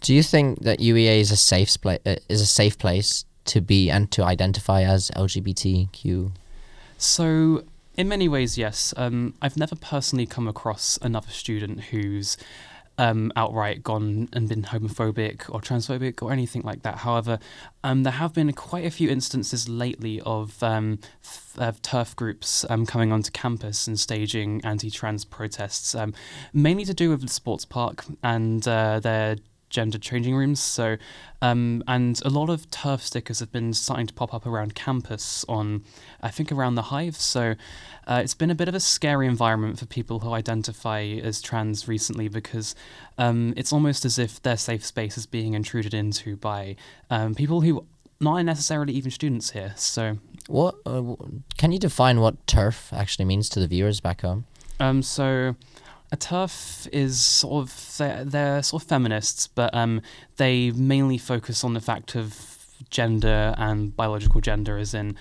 Do you think that UEA is a safe place to be and to identify as LGBTQ? So, in many ways, yes. I've never personally come across another student who's outright gone and been homophobic or transphobic or anything like that. However, there have been quite a few instances lately of turf groups coming onto campus and staging anti-trans protests, mainly to do with the sports park and their gender changing rooms. So, and a lot of turf stickers have been starting to pop up around campus on, I think, around the Hive. So, it's been a bit of a scary environment for people who identify as trans recently because it's almost as if their safe space is being intruded into by people who not necessarily even students here. So, What can you define what turf actually means to the viewers back home? so a turf is sort of they're sort of feminists, but they mainly focus on the fact of gender and biological gender, as in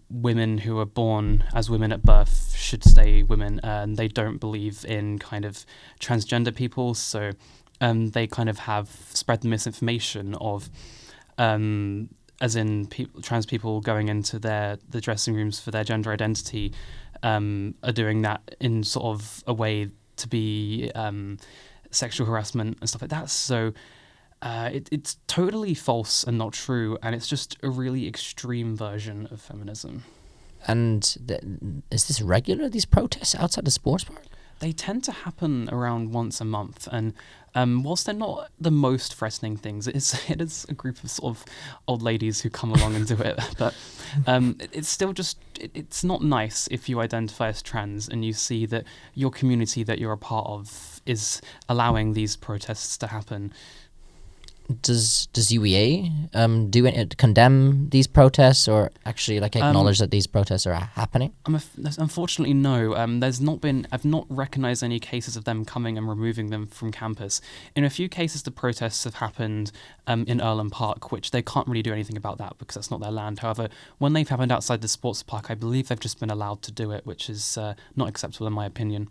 women who are born as women at birth should stay women, and they don't believe in kind of transgender people. So they kind of have spread the misinformation of as in trans people going into the dressing rooms for their gender identity are doing that in sort of a way to be sexual harassment and stuff like that. So it's totally false and not true, and it's just a really extreme version of feminism. And is this regular, these protests outside the sports park? They tend to happen around once a month, and whilst they're not the most threatening things, it is a group of sort of old ladies who come along and do it. But it's still just it's not nice if you identify as trans and you see that your community that you're a part of is allowing these protests to happen. Does UEA condemn these protests or actually acknowledge that these protests are happening? Unfortunately, no. I've not recognised any cases of them coming and removing them from campus. In a few cases, the protests have happened in Earlham Park, which they can't really do anything about that because that's not their land. However, when they've happened outside the sports park, I believe they've just been allowed to do it, which is not acceptable in my opinion.